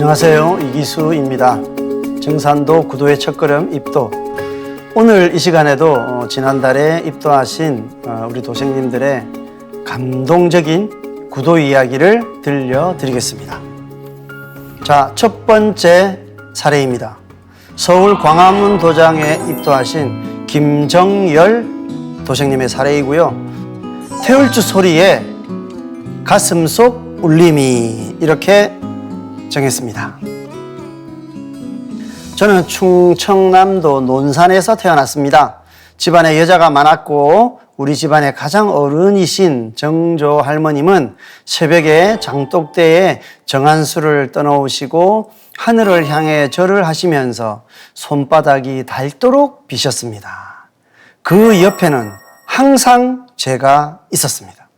안녕하세요. 이기수입니다. 증산도 구도의 첫걸음 입도. 오늘 이 시간에도 지난달에 입도하신 우리 도생님들의 감동적인 구도 이야기를 들려드리겠습니다. 자, 첫 번째 사례입니다. 서울 광화문 도장에 입도하신 김정열 도생님의 사례이고요. 태울주 소리에 가슴속 울림이, 이렇게 정했습니다. 저는 충청남도 논산에서 태어났습니다. 집안에 여자가 많았고 우리 집안의 가장 어른이신 정조 할머님은 새벽에 장독대에 정한수를 떠놓으시고 하늘을 향해 절을 하시면서 손바닥이 닳도록 비셨습니다. 그 옆에는 항상 제가 있었습니다.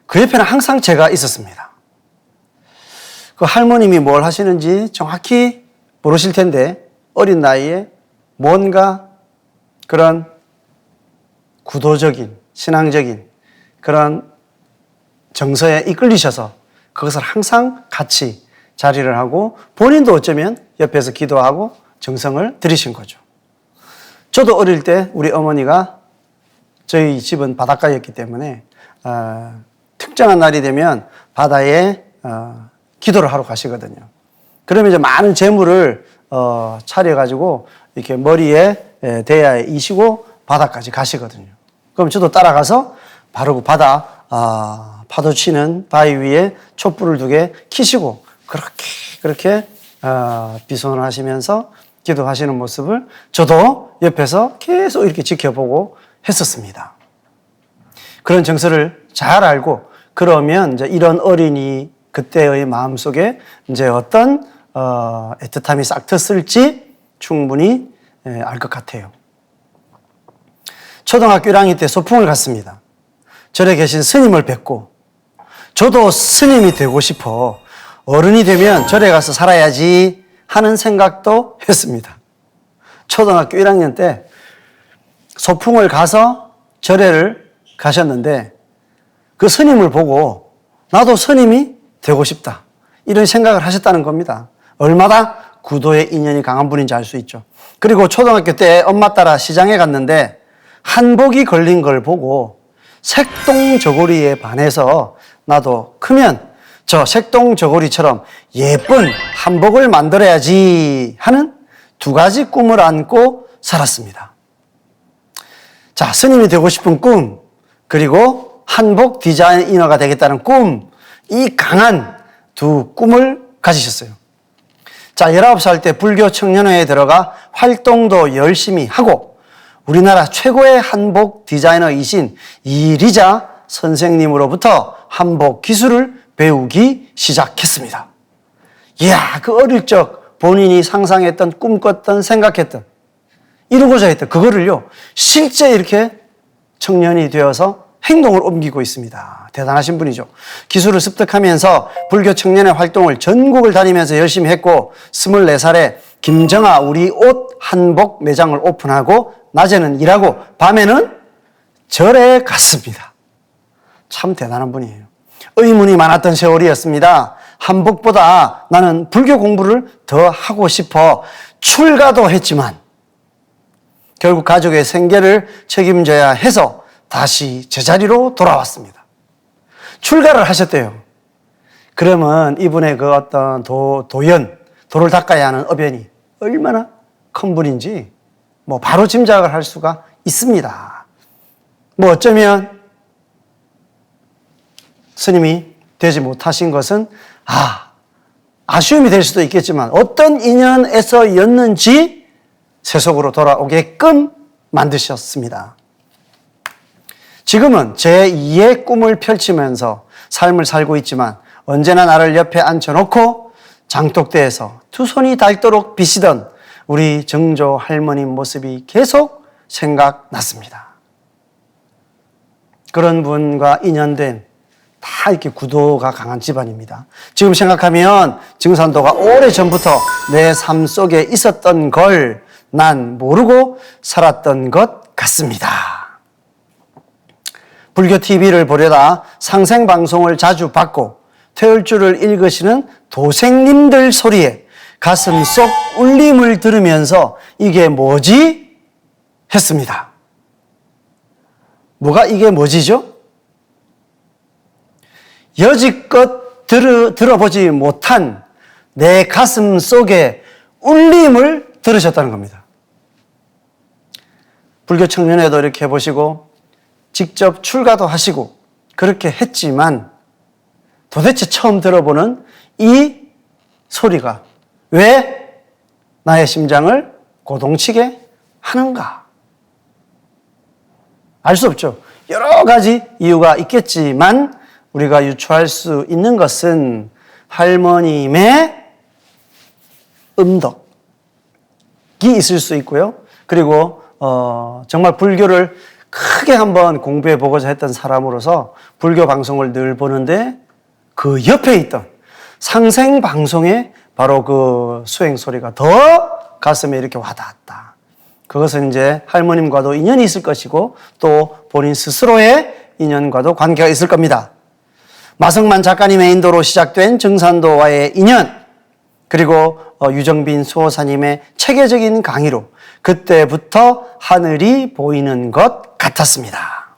그 옆에는 항상 제가 있었습니다. 그 할머님이 뭘 하시는지 정확히 모르실 텐데 어린 나이에 뭔가 그런 구도적인, 신앙적인 그런 정서에 이끌리셔서 그것을 항상 같이 자리를 하고 본인도 어쩌면 옆에서 기도하고 정성을 들이신 거죠. 저도 어릴 때 우리 어머니가, 저희 집은 바닷가였기 때문에 특정한 날이 되면 바다에 기도를 하러 가시거든요. 그러면 이제 많은 재물을 차려가지고 이렇게 머리에 대야에 이시고 바다까지 가시거든요. 그럼 저도 따라가서 바로 그 바다 파도 치는 바위 위에 촛불을 2개 켜시고 그렇게 비손을 하시면서 기도하시는 모습을 저도 옆에서 계속 이렇게 지켜보고 했었습니다. 그런 정서를 잘 알고, 그러면 이제 이런 어린이 그때의 마음속에 이제 어떤 애틋함이 싹 텄을지 충분히 알 것 같아요. 초등학교 1학년 때 소풍을 갔습니다. 절에 계신 스님을 뵙고 저도 스님이 되고 싶어, 어른이 되면 절에 가서 살아야지 하는 생각도 했습니다. 초등학교 1학년 때 소풍을 가서 절에를 가셨는데 그 스님을 보고 나도 스님이 되고 싶다, 이런 생각을 하셨다는 겁니다. 얼마나 구도에 인연이 강한 분인지 알 수 있죠. 그리고 초등학교 때 엄마 따라 시장에 갔는데 한복이 걸린 걸 보고 색동저고리에 반해서 나도 크면 저 색동저고리처럼 예쁜 한복을 만들어야지 하는 2가지 꿈을 안고 살았습니다. 자, 스님이 되고 싶은 꿈, 그리고 한복 디자이너가 되겠다는 꿈, 이 강한 2 꿈을 가지셨어요. 자, 19살 때 불교 청년회에 들어가 활동도 열심히 하고 우리나라 최고의 한복 디자이너이신 이리자 선생님으로부터 한복 기술을 배우기 시작했습니다. 이야, 그 어릴 적 본인이 상상했던, 꿈꿨던, 생각했던, 이루고자 했던 그거를요, 실제 이렇게 청년이 되어서 행동을 옮기고 있습니다. 대단하신 분이죠. 기술을 습득하면서 불교 청년의 활동을 전국을 다니면서 열심히 했고 24살에 김정아 우리 옷 한복 매장을 오픈하고 낮에는 일하고 밤에는 절에 갔습니다. 참 대단한 분이에요. 의문이 많았던 세월이었습니다. 한복보다 나는 불교 공부를 더 하고 싶어 출가도 했지만 결국 가족의 생계를 책임져야 해서 다시 제자리로 돌아왔습니다. 출가를 하셨대요. 그러면 이분의 그 어떤 도를 닦아야 하는 어변이 얼마나 큰 분인지 바로 짐작을 할 수가 있습니다. 어쩌면 스님이 되지 못하신 것은 아쉬움이 될 수도 있겠지만 어떤 인연에서였는지 세속으로 돌아오게끔 만드셨습니다. 지금은 제2의 꿈을 펼치면서 삶을 살고 있지만 언제나 나를 옆에 앉혀놓고 장독대에서 2 손이 닳도록 비시던 우리 정조 할머니 모습이 계속 생각났습니다. 그런 분과 인연된 다 이렇게 구도가 강한 집안입니다. 지금 생각하면 증산도가 오래전부터 내 삶 속에 있었던 걸 난 모르고 살았던 것 같습니다. 불교 TV를 보려다 상생방송을 자주 받고 퇴울주를 읽으시는 도생님들 소리에 가슴 속 울림을 들으면서 이게 뭐지? 했습니다. 뭐가 이게 뭐지죠? 여지껏 들어보지 못한 내 가슴 속에 울림을 들으셨다는 겁니다. 불교 청년회도 이렇게 해보시고 직접 출가도 하시고 그렇게 했지만 도대체 처음 들어보는 이 소리가 왜 나의 심장을 고동치게 하는가? 알 수 없죠. 여러 가지 이유가 있겠지만 우리가 유추할 수 있는 것은 할머님의 음덕이 있을 수 있고요. 그리고 정말 불교를 크게 한번 공부해 보고자 했던 사람으로서 불교 방송을 늘 보는데 그 옆에 있던 상생 방송에 바로 그 수행 소리가 더 가슴에 이렇게 와닿았다. 그것은 이제 할머님과도 인연이 있을 것이고 또 본인 스스로의 인연과도 관계가 있을 겁니다. 마성만 작가님의 인도로 시작된 증산도와의 인연, 그리고 유정빈 수호사님의 체계적인 강의로 그때부터 하늘이 보이는 것 같았습니다.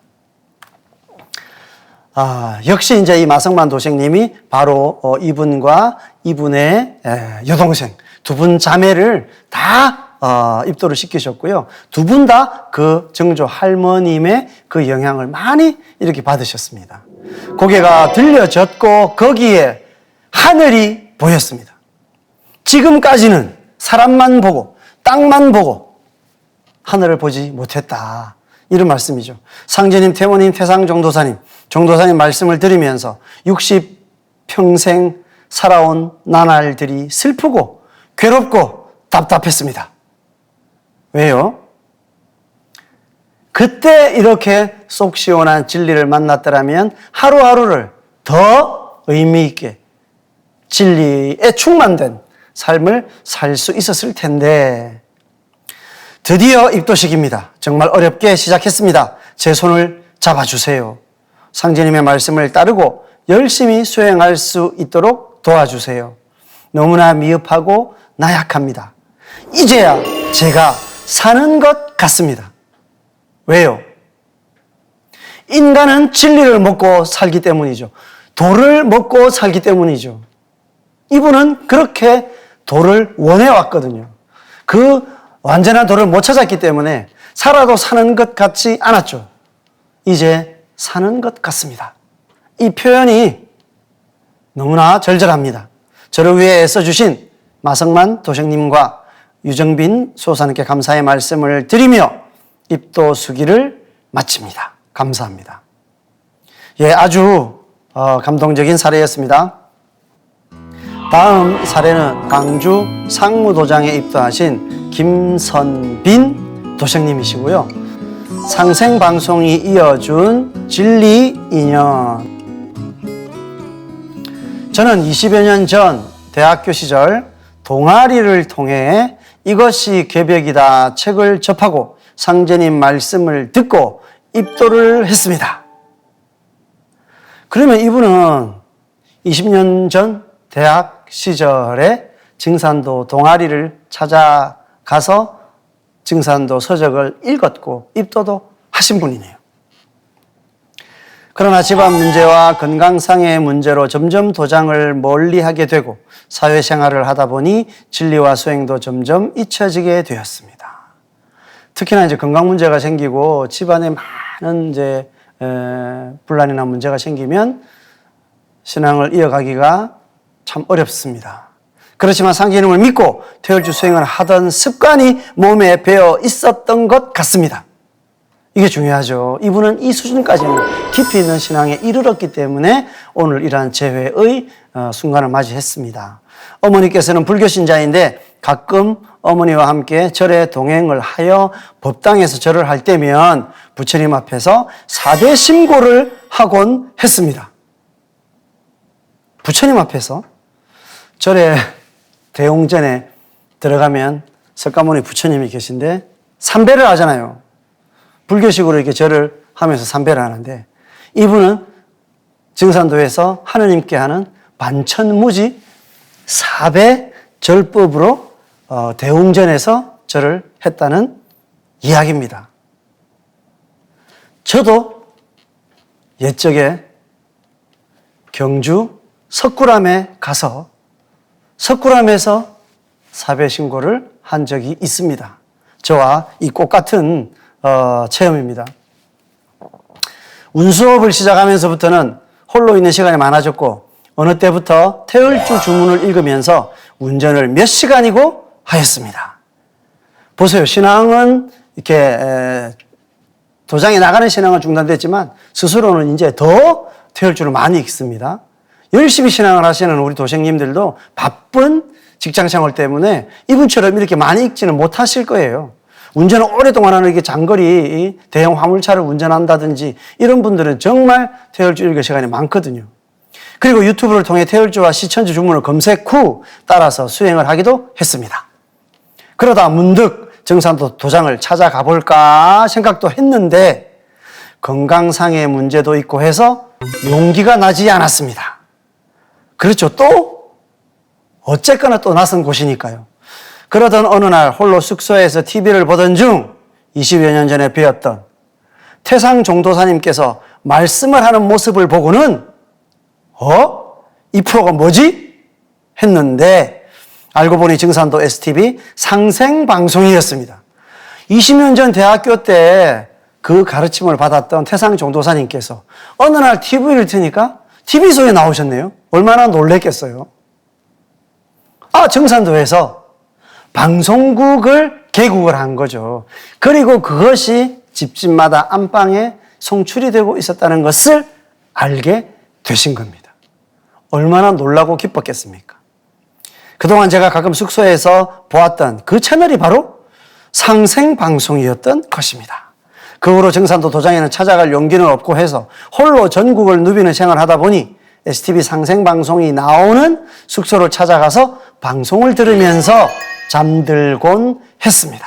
역시 이제 이 마성만 도생님이 바로 이분과 이분의 여동생 두 분 자매를 다 입도를 시키셨고요. 두 분 다 그 정조 할머님의 그 영향을 많이 이렇게 받으셨습니다. 고개가 들려졌고 거기에 하늘이 보였습니다. 지금까지는 사람만 보고 땅만 보고 하늘을 보지 못했다. 이런 말씀이죠. 상제님, 태모님, 태상 정도사님, 정도사님 말씀을 들으면서 60평생 살아온 나날들이 슬프고 괴롭고 답답했습니다. 왜요? 그때 이렇게 속 시원한 진리를 만났더라면 하루하루를 더 의미 있게 진리에 충만된 삶을 살 수 있었을 텐데 드디어 입도식입니다. 정말 어렵게 시작했습니다. 제 손을 잡아주세요. 상제님의 말씀을 따르고 열심히 수행할 수 있도록 도와주세요. 너무나 미흡하고 나약합니다. 이제야 제가 사는 것 같습니다. 왜요? 인간은 진리를 먹고 살기 때문이죠. 도를 먹고 살기 때문이죠. 이분은 그렇게 도를 원해왔거든요. 그 완전한 도를 못 찾았기 때문에 살아도 사는 것 같지 않았죠. 이제 사는 것 같습니다. 이 표현이 너무나 절절합니다. 저를 위해 애써주신 마성만 도생님과 유정빈 수호사님께 감사의 말씀을 드리며 입도 수기를 마칩니다. 감사합니다. 아주 감동적인 사례였습니다. 다음 사례는 광주 상무도장에 입도하신 김선빈 도생님이시고요. 상생방송이 이어준 진리인연. 저는 20여 년 전 대학교 시절 동아리를 통해 이것이 개벽이다 책을 접하고 상제님 말씀을 듣고 입도를 했습니다. 그러면 이분은 20년 전 대학 시절에 증산도 동아리를 찾아가서 증산도 서적을 읽었고 입도도 하신 분이네요. 그러나 집안 문제와 건강상의 문제로 점점 도장을 멀리하게 되고 사회생활을 하다 보니 진리와 수행도 점점 잊혀지게 되었습니다. 특히나 이제 건강 문제가 생기고 집안에 많은 이제 분란이나 문제가 생기면 신앙을 이어가기가 참 어렵습니다. 그렇지만 상제님을 믿고 퇴울주 수행을 하던 습관이 몸에 배어 있었던 것 같습니다. 이게 중요하죠. 이분은 이 수준까지는 깊이 있는 신앙에 이르렀기 때문에 오늘 이러한 재회의 순간을 맞이했습니다. 어머니께서는 불교신자인데 가끔 어머니와 함께 절에 동행을 하여 법당에서 절을 할 때면 부처님 앞에서 4대 심고를 하곤 했습니다. 부처님 앞에서 절에 대웅전에 들어가면 석가모니 부처님이 계신데 삼배를 하잖아요. 불교식으로 이렇게 절을 하면서 삼배를 하는데 이분은 증산도에서 하느님께 하는 반천무지 4배 절법으로 대웅전에서 절을 했다는 이야기입니다. 저도 옛적에 경주 석굴암에 가서 석굴암에서 사배 신고를 한 적이 있습니다. 저와 이 똑같은 체험입니다. 운수업을 시작하면서부터는 홀로 있는 시간이 많아졌고 어느 때부터 태을주 주문을 읽으면서 운전을 몇 시간이고 하였습니다. 보세요. 신앙은 이렇게 도장에 나가는 신앙은 중단됐지만 스스로는 이제 더 태을주를 많이 읽습니다. 열심히 신앙을 하시는 우리 도생님들도 바쁜 직장생활 때문에 이분처럼 이렇게 많이 읽지는 못하실 거예요. 운전을 오랫동안 하는 이게 장거리 대형 화물차를 운전한다든지 이런 분들은 정말 태을주 읽을 시간이 많거든요. 그리고 유튜브를 통해 태을주와 시천주 주문을 검색 후 따라서 수행을 하기도 했습니다. 그러다 문득 정산도 도장을 찾아가 볼까 생각도 했는데 건강상의 문제도 있고 해서 용기가 나지 않았습니다. 그렇죠. 또 어쨌거나 또 낯선 곳이니까요. 그러던 어느 날 홀로 숙소에서 TV를 보던 중 20여 년 전에 배웠던 태상 종도사님께서 말씀을 하는 모습을 보고는 이 프로가 뭐지? 했는데 알고 보니 증산도 STV 상생방송이었습니다. 20년 전 대학교 때 그 가르침을 받았던 태상 종도사님께서 어느 날 TV를 트니까 TV소에 나오셨네요. 얼마나 놀랬겠어요. 증산도에서 방송국을 개국을 한 거죠. 그리고 그것이 집집마다 안방에 송출이 되고 있었다는 것을 알게 되신 겁니다. 얼마나 놀라고 기뻤겠습니까? 그동안 제가 가끔 숙소에서 보았던 그 채널이 바로 상생방송이었던 것입니다. 그 후로 증산도 도장에는 찾아갈 용기는 없고 해서 홀로 전국을 누비는 생활을 하다 보니 STV 상생방송이 나오는 숙소를 찾아가서 방송을 들으면서 잠들곤 했습니다.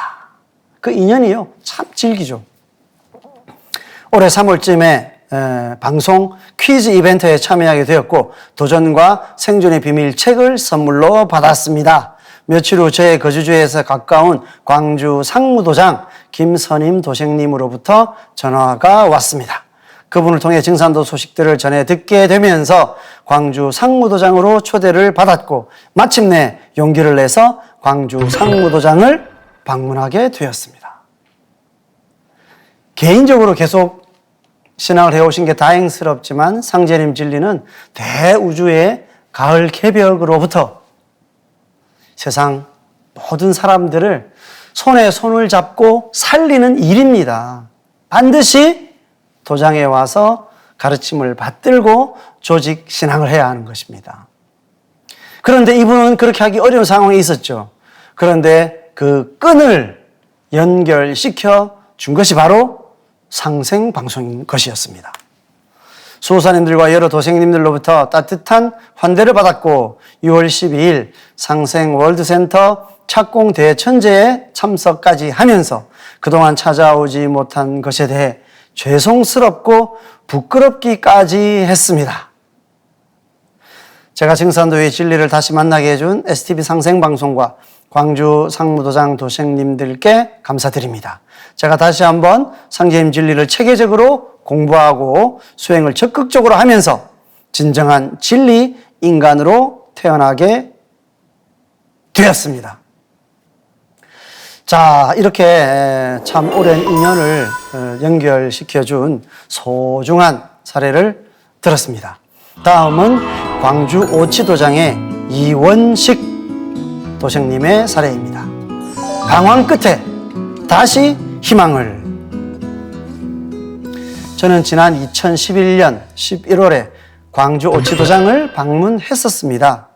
그 인연이요, 참 질기죠. 올해 3월쯤에 방송 퀴즈 이벤트에 참여하게 되었고 도전과 생존의 비밀 책을 선물로 받았습니다. 며칠 후 저의 거주지에서 가까운 광주 상무도장 김선임 도생님으로부터 전화가 왔습니다. 그분을 통해 증산도 소식들을 전해 듣게 되면서 광주 상무도장으로 초대를 받았고 마침내 용기를 내서 광주 상무도장을 방문하게 되었습니다. 개인적으로 계속 신앙을 해오신 게 다행스럽지만 상제님 진리는 대우주의 가을 개벽으로부터 세상 모든 사람들을 손에 손을 잡고 살리는 일입니다. 반드시 도장에 와서 가르침을 받들고 조직 신앙을 해야 하는 것입니다. 그런데 이분은 그렇게 하기 어려운 상황에 있었죠. 그런데 그 끈을 연결시켜 준 것이 바로 상생방송인 것이었습니다. 수호사님들과 여러 도생님들로부터 따뜻한 환대를 받았고 6월 12일 상생월드센터 착공 대천제에 참석까지 하면서 그동안 찾아오지 못한 것에 대해 죄송스럽고 부끄럽기까지 했습니다. 제가 증산도의 진리를 다시 만나게 해준 STV 상생방송과 광주 상무도장 도생님들께 감사드립니다. 제가 다시 한번 상제님 진리를 체계적으로 공부하고 수행을 적극적으로 하면서 진정한 진리 인간으로 태어나게 되었습니다. 자, 이렇게 참 오랜 인연을 연결시켜준 소중한 사례를 들었습니다. 다음은 광주 오치도장의 이원식 도생님의 사례입니다. 방황 끝에 다시 희망을. 저는 지난 2011년 11월에 광주 오치도장을 방문했었습니다.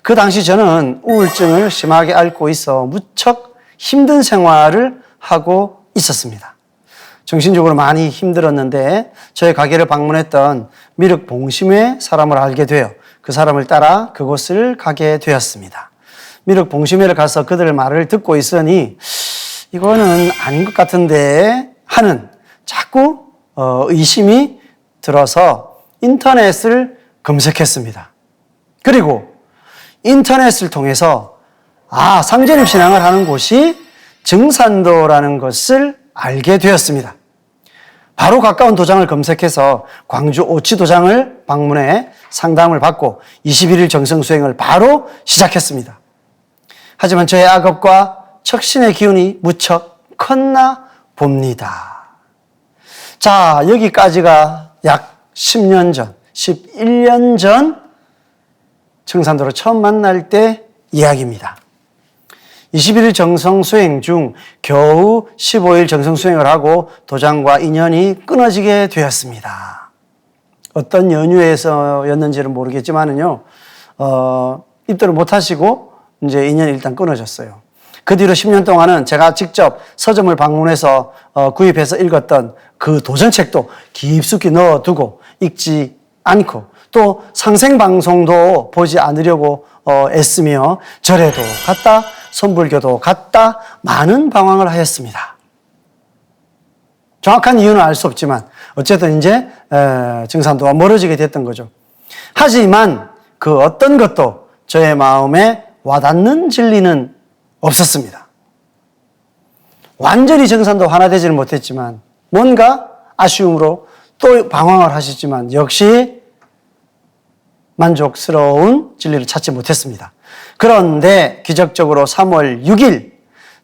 그 당시 저는 우울증을 심하게 앓고 있어 무척 힘든 생활을 하고 있었습니다. 정신적으로 많이 힘들었는데 저의 가게를 방문했던 미륵봉심회 사람을 알게 되어 그 사람을 따라 그곳을 가게 되었습니다. 미륵봉심회를 가서 그들 말을 듣고 있으니 이거는 아닌 것 같은데 하는 자꾸 의심이 들어서 인터넷을 검색했습니다. 그리고 인터넷을 통해서 상제림 신앙을 하는 곳이 증산도라는 것을 알게 되었습니다. 바로 가까운 도장을 검색해서 광주 오치 도장을 방문해 상담을 받고 21일 정성 수행을 바로 시작했습니다. 하지만 저의 악업과 척신의 기운이 무척 컸나 봅니다. 자, 여기까지가 약 10년 전, 11년 전 증산도를 처음 만날 때 이야기입니다. 21일 정성 수행 중 겨우 15일 정성 수행을 하고 도장과 인연이 끊어지게 되었습니다. 어떤 연유에서였는지는 모르겠지만은요, 입도를 못 하시고 이제 인연이 일단 끊어졌어요. 그 뒤로 10년 동안은 제가 직접 서점을 방문해서 구입해서 읽었던 그 도전책도 깊숙이 넣어두고 읽지 않고 또 상생방송도 보지 않으려고 애쓰며 절에도 갔다 선불교도 갔다 많은 방황을 하였습니다. 정확한 이유는 알 수 없지만 어쨌든 이제 증산도와 멀어지게 됐던 거죠. 하지만 그 어떤 것도 저의 마음에 와닿는 진리는 없었습니다. 완전히 증산도 하나 되지는 못했지만 뭔가 아쉬움으로 또 방황을 하셨지만 역시 만족스러운 진리를 찾지 못했습니다. 그런데 기적적으로 3월 6일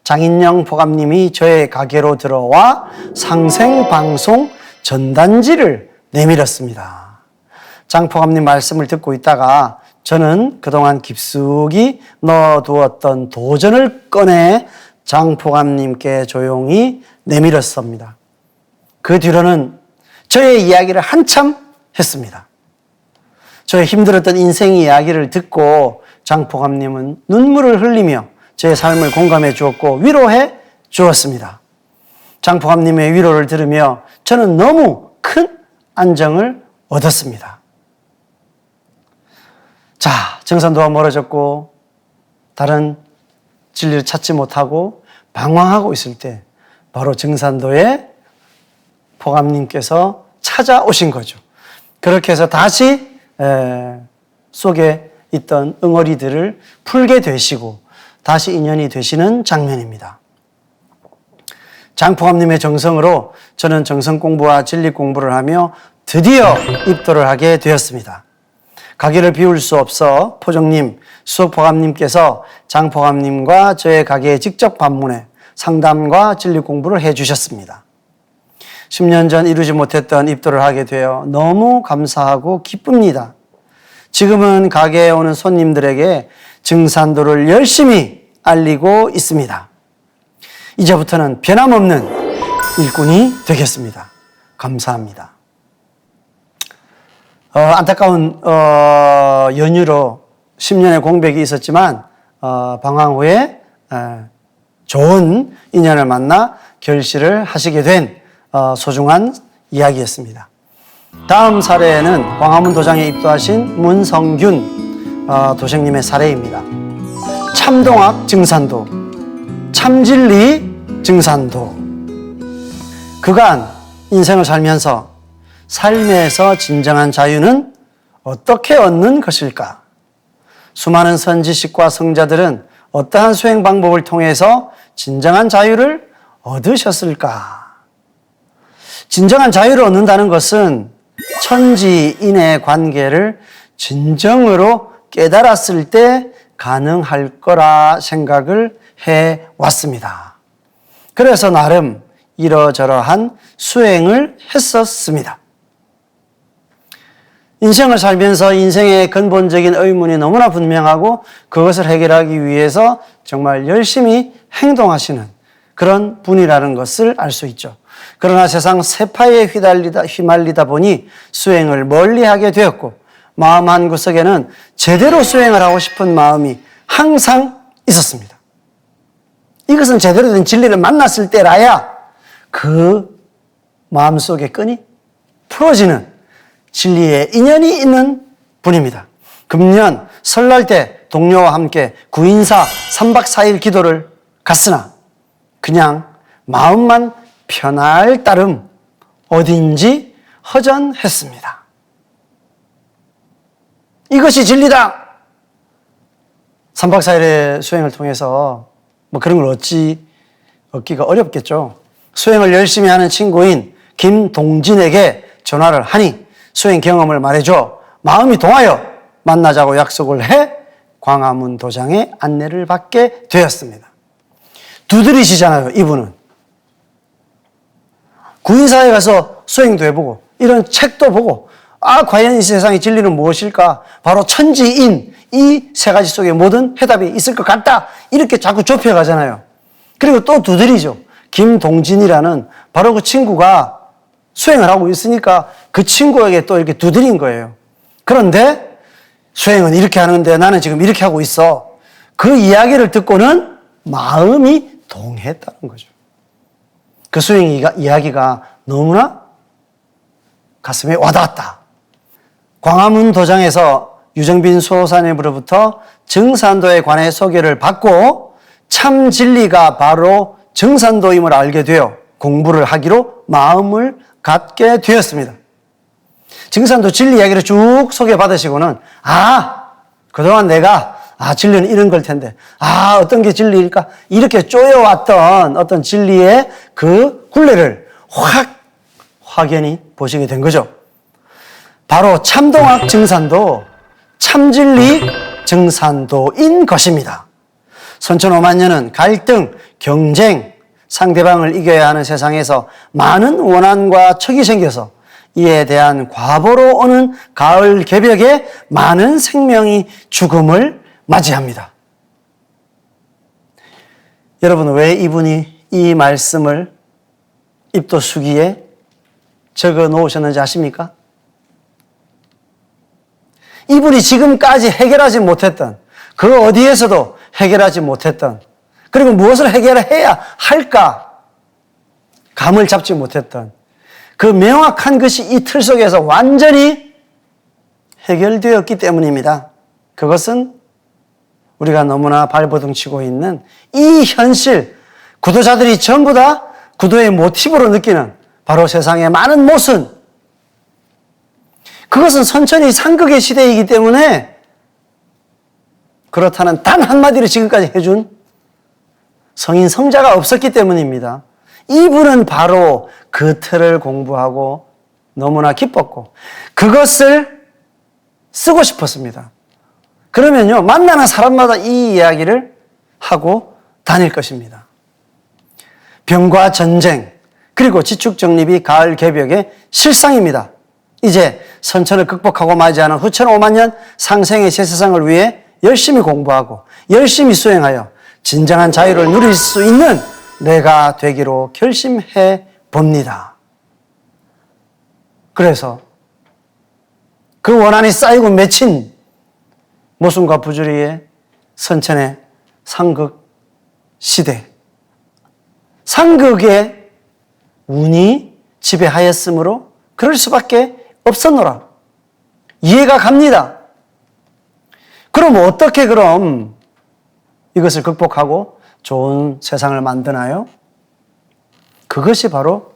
장인영 포감님이 저의 가게로 들어와 상생방송 전단지를 내밀었습니다. 장 포감님 말씀을 듣고 있다가 저는 그동안 깊숙이 넣어두었던 도전을 꺼내 장 포감님께 조용히 내밀었습니다. 그 뒤로는 저의 이야기를 한참 했습니다. 저의 힘들었던 인생 이야기를 듣고 장 포감님은 눈물을 흘리며 제 삶을 공감해 주었고 위로해 주었습니다. 장 포감님의 위로를 들으며 저는 너무 큰 안정을 얻었습니다. 자, 증산도와 멀어졌고 다른 진리를 찾지 못하고 방황하고 있을 때 바로 증산도에 포감님께서 찾아오신 거죠. 그렇게 해서 다시 속에 있던 응어리들을 풀게 되시고 다시 인연이 되시는 장면입니다. 장포감님의 정성으로 저는 정성 공부와 진리 공부를 하며 드디어 입도를 하게 되었습니다. 가게를 비울 수 없어 포정님, 수석포감님께서 장포감님과 저의 가게에 직접 방문해 상담과 진리 공부를 해 주셨습니다. 10년 전 이루지 못했던 입도를 하게 되어 너무 감사하고 기쁩니다. 지금은 가게에 오는 손님들에게 증산도를 열심히 알리고 있습니다. 이제부터는 변함없는 일꾼이 되겠습니다. 감사합니다. 안타까운 연유로 10년의 공백이 있었지만 방황 후에 좋은 인연을 만나 결실을 하시게 된 소중한 이야기였습니다. 다음 사례는 광화문 도장에 입도하신 문성균 도생님의 사례입니다. 참동학 증산도, 참진리 증산도. 그간 인생을 살면서 삶에서 진정한 자유는 어떻게 얻는 것일까? 수많은 선지식과 성자들은 어떠한 수행 방법을 통해서 진정한 자유를 얻으셨을까? 진정한 자유를 얻는다는 것은 천지인의 관계를 진정으로 깨달았을 때 가능할 거라 생각을 해왔습니다. 그래서 나름 이러저러한 수행을 했었습니다. 인생을 살면서 인생의 근본적인 의문이 너무나 분명하고 그것을 해결하기 위해서 정말 열심히 행동하시는 그런 분이라는 것을 알 수 있죠. 그러나 세상 세파에 휘말리다 보니 수행을 멀리하게 되었고 마음 한구석에는 제대로 수행을 하고 싶은 마음이 항상 있었습니다. 이것은 제대로 된 진리를 만났을 때라야 그 마음속의 끈이 풀어지는 진리의 인연이 있는 분입니다. 금년 설날 때 동료와 함께 구인사 3박 4일 기도를 갔으나 그냥 마음만 편할 따름 어딘지 허전했습니다. 이것이 진리다. 3박 4일의 수행을 통해서 뭐 그런 걸 얻기가 어렵겠죠. 수행을 열심히 하는 친구인 김동진에게 전화를 하니 수행 경험을 말해줘 마음이 동하여 만나자고 약속을 해 광화문 도장에 안내를 받게 되었습니다. 두드리시잖아요, 이분은. 구인사에 가서 수행도 해보고 이런 책도 보고 과연 이 세상의 진리는 무엇일까? 바로 천지인 이 세 가지 속에 모든 해답이 있을 것 같다. 이렇게 자꾸 좁혀가잖아요. 그리고 또 두드리죠. 김동진이라는 바로 그 친구가 수행을 하고 있으니까 그 친구에게 또 이렇게 두드린 거예요. 그런데 수행은 이렇게 하는데 나는 지금 이렇게 하고 있어. 그 이야기를 듣고는 마음이 동했다는 거죠. 그 수행 이야기가 너무나 가슴에 와닿았다. 광화문 도장에서 유정빈 수호사님으로부터 증산도에 관해 소개를 받고 참 진리가 바로 증산도임을 알게 되어 공부를 하기로 마음을 갖게 되었습니다. 증산도 진리 이야기를 쭉 소개받으시고는 그동안 내가 진리는 이런 걸 텐데 어떤 게 진리일까? 이렇게 쪼여왔던 어떤 진리의 그 굴레를 확연히 보시게 된 거죠. 바로 참동학 증산도 참진리 증산도인 것입니다. 선천오만년은 갈등, 경쟁, 상대방을 이겨야 하는 세상에서 많은 원한과 척이 생겨서 이에 대한 과보로 오는 가을 개벽에 많은 생명이 죽음을 맞이합니다. 여러분, 왜 이분이 이 말씀을 입도수기에 적어 놓으셨는지 아십니까? 이분이 지금까지 해결하지 못했던, 그 어디에서도 해결하지 못했던, 그리고 무엇을 해결해야 할까 감을 잡지 못했던 그 명확한 것이 이 틀 속에서 완전히 해결되었기 때문입니다. 그것은 우리가 너무나 발버둥치고 있는 이 현실, 구도자들이 전부 다 구도의 모티브로 느끼는 바로 세상의 많은 모순, 그것은 선천히 상극의 시대이기 때문에 그렇다는 단 한마디를 지금까지 해준 성인 성자가 없었기 때문입니다. 이분은 바로 그 틀을 공부하고 너무나 기뻤고 그것을 쓰고 싶었습니다. 그러면요, 만나는 사람마다 이 이야기를 하고 다닐 것입니다. 병과 전쟁, 그리고 지축정립이 가을 개벽의 실상입니다. 이제 선천을 극복하고 맞이하는 후천 5만년 상생의 새 세상을 위해 열심히 공부하고 열심히 수행하여 진정한 자유를 누릴 수 있는 내가 되기로 결심해 봅니다. 그래서 그 원한이 쌓이고 맺힌 모순과 부조리의 선천의 상극 시대, 상극의 운이 지배하였으므로 그럴 수밖에 없었노라. 이해가 갑니다. 그럼 어떻게 이것을 극복하고 좋은 세상을 만드나요? 그것이 바로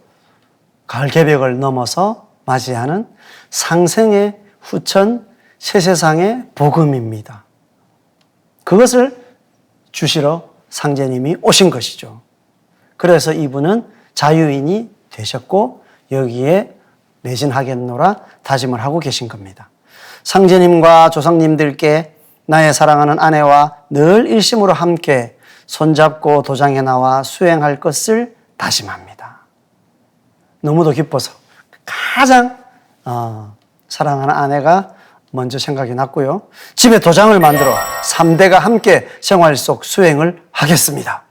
가을 개벽을 넘어서 맞이하는 상생의 후천 새 세상의 복음입니다. 그것을 주시러 상제님이 오신 것이죠. 그래서 이분은 자유인이 되셨고 여기에 매진하겠노라 다짐을 하고 계신 겁니다. 상제님과 조상님들께 나의 사랑하는 아내와 늘 일심으로 함께 손잡고 도장에 나와 수행할 것을 다짐합니다. 너무도 기뻐서 가장 사랑하는 아내가 먼저 생각이 났고요. 집에 도장을 만들어 3대가 함께 생활 속 수행을 하겠습니다.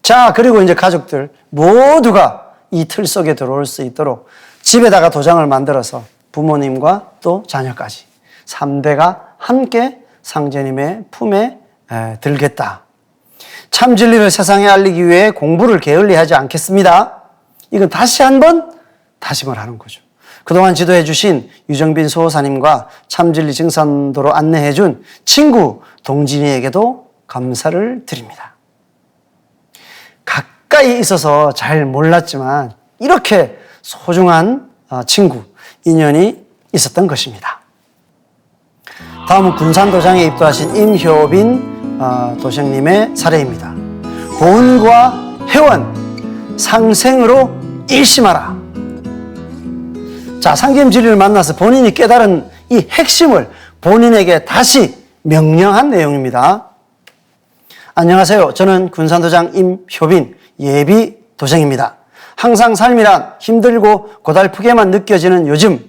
자, 그리고 이제 가족들 모두가 이 틀 속에 들어올 수 있도록 집에다가 도장을 만들어서 부모님과 또 자녀까지 3대가 함께 상제님의 품에 들겠다. 참 진리를 세상에 알리기 위해 공부를 게을리하지 않겠습니다. 이건 다시 한번 다짐을 하는 거죠. 그동안 지도해 주신 유정빈 수호사님과 참진리 증산도로 안내해 준 친구 동진이에게도 감사를 드립니다. 가까이 있어서 잘 몰랐지만 이렇게 소중한 친구, 인연이 있었던 것입니다. 다음은 군산도장에 입도하신 임효빈 도생님의 사례입니다. 보은과 회원 상생으로 일심하라. 자, 상계님 진리를 만나서 본인이 깨달은 이 핵심을 본인에게 다시 명령한 내용입니다. 안녕하세요. 저는 군산도장 임효빈 예비 도생입니다. 항상 삶이란 힘들고 고달프게만 느껴지는 요즘,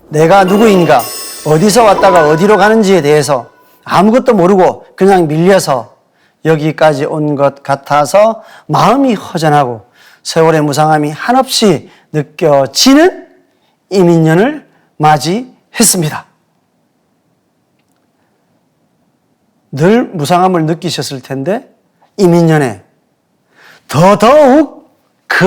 내가 누구인가, 어디서 왔다가 어디로 가는지에 대해서 아무것도 모르고 그냥 밀려서 여기까지 온 것 같아서 마음이 허전하고 세월의 무상함이 한없이 느껴지는 이민년을 맞이했습니다. 늘 무상함을 느끼셨을 텐데 이민년에 더더욱 그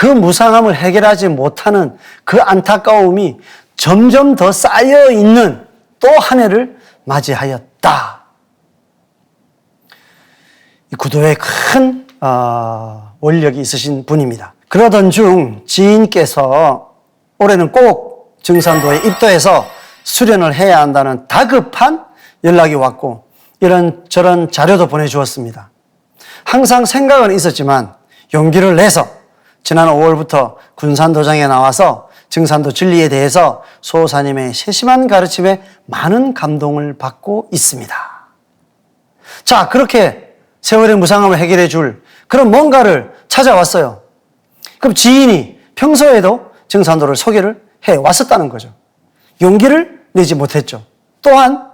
무상함을 해결하지 못하는 그 안타까움이 점점 더 쌓여 있는 또 한 해를 맞이하였다. 이 구도에 큰 원력이 있으신 분입니다. 그러던 중 지인께서 올해는 꼭 증산도에 입도해서 수련을 해야 한다는 다급한 연락이 왔고 이런저런 자료도 보내주었습니다. 항상 생각은 있었지만 용기를 내서 지난 5월부터 군산도장에 나와서 증산도 진리에 대해서 소호사님의 세심한 가르침에 많은 감동을 받고 있습니다. 자, 그렇게 세월의 무상함을 해결해 줄 그런 뭔가를 찾아왔어요. 그럼 지인이 평소에도 증산도를 소개를 해왔었다는 거죠. 용기를 내지 못했죠. 또한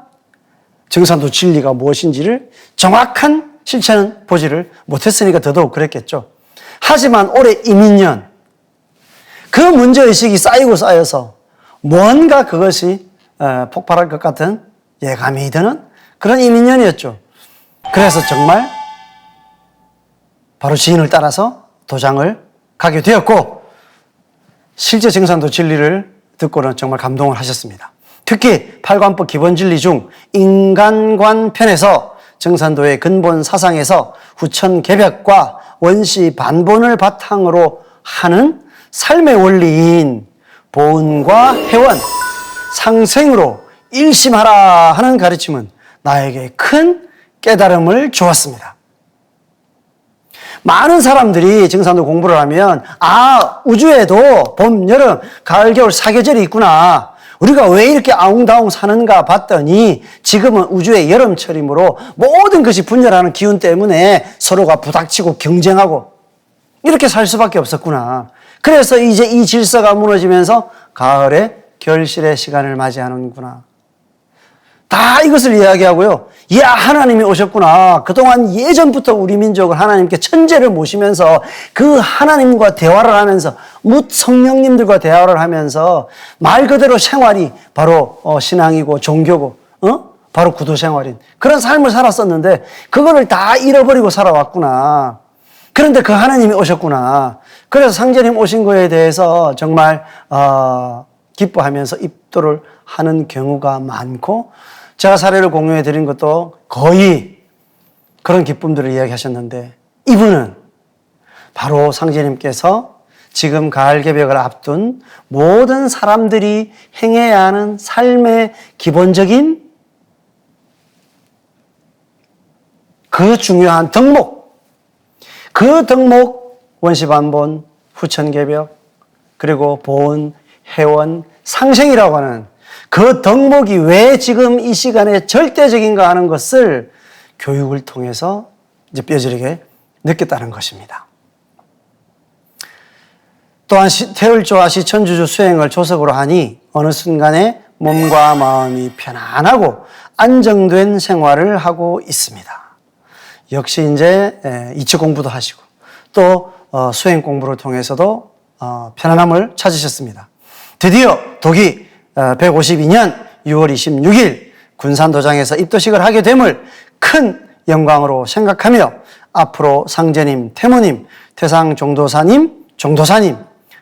증산도 진리가 무엇인지를 정확한 실체는 보지를 못했으니까 더더욱 그랬겠죠. 하지만 올해 이민년 그 문제의식이 쌓이고 쌓여서 뭔가 그것이 폭발할 것 같은 예감이 드는 그런 이민년이었죠. 그래서 정말 바로 지인을 따라서 도장을 가게 되었고 실제 증산도 진리를 듣고는 정말 감동을 하셨습니다. 특히 팔관법 기본진리 중 인간관 편에서 증산도의 근본 사상에서 후천개벽과 원시 반본을 바탕으로 하는 삶의 원리인 보은과 회원, 상생으로 일심하라 하는 가르침은 나에게 큰 깨달음을 주었습니다. 많은 사람들이 증산도 공부를 하면 우주에도 봄, 여름, 가을, 겨울 4계절이 있구나. 우리가 왜 이렇게 아웅다웅 사는가 봤더니 지금은 우주의 여름철이므로 모든 것이 분열하는 기운 때문에 서로가 부닥치고 경쟁하고 이렇게 살 수밖에 없었구나. 그래서 이제 이 질서가 무너지면서 가을에 결실의 시간을 맞이하는구나. 다 이것을 이야기하고요. 하나님이 오셨구나. 그동안 예전부터 우리 민족을 하나님께 천재를 모시면서 그 하나님과 대화를 하면서 성령님들과 대화를 하면서 말 그대로 생활이 바로 신앙이고 종교고 바로 구도 생활인 그런 삶을 살았었는데 그거를 다 잃어버리고 살아왔구나. 그런데 그 하나님이 오셨구나. 그래서 상제님 오신 거에 대해서 정말 기뻐하면서 입도를 하는 경우가 많고 제가 사례를 공유해 드린 것도 거의 그런 기쁨들을 이야기하셨는데 이분은 바로 상제님께서 지금 가을 개벽을 앞둔 모든 사람들이 행해야 하는 삶의 기본적인 그 중요한 덕목, 그 덕목 원시반본, 후천개벽, 그리고 보은, 회원, 상생이라고 하는 그 덕목이 왜 지금 이 시간에 절대적인가 하는 것을 교육을 통해서 이제 뼈저리게 느꼈다는 것입니다. 또한 태울조와 시천주주 수행을 조석으로 하니 어느 순간에 몸과 마음이 편안하고 안정된 생활을 하고 있습니다. 역시 이제 이치 공부도 하시고 또 수행 공부를 통해서도 편안함을 찾으셨습니다. 드디어 독이 152년 6월 26일 군산도장에서 입도식을 하게 됨을 큰 영광으로 생각하며 앞으로 상제님, 태모님, 태상 종도사님,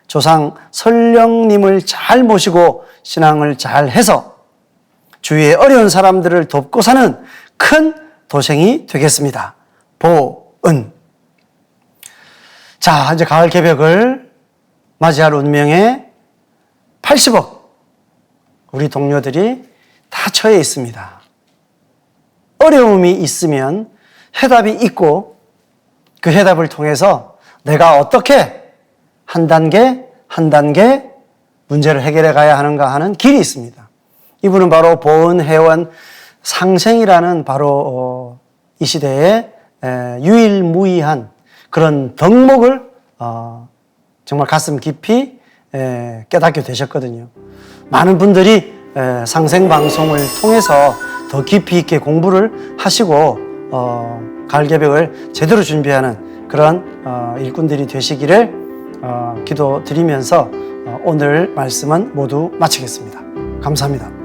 조상 설령님을 잘 모시고 신앙을 잘 해서 주위의 어려운 사람들을 돕고 사는 큰 도생이 되겠습니다. 보은. 자, 이제 가을 개벽을 맞이할 운명에 80억 우리 동료들이 다 처해 있습니다. 어려움이 있으면 해답이 있고 그 해답을 통해서 내가 어떻게 한 단계 한 단계 문제를 해결해 가야 하는가 하는 길이 있습니다. 이분은 바로 보은회원 상생이라는 바로 이 시대에 유일무이한 그런 덕목을 정말 가슴 깊이 깨닫게 되셨거든요. 많은 분들이 상생방송을 통해서 더 깊이 있게 공부를 하시고 가을개벽을 제대로 준비하는 그런 일꾼들이 되시기를 기도드리면서 오늘 말씀은 모두 마치겠습니다. 감사합니다.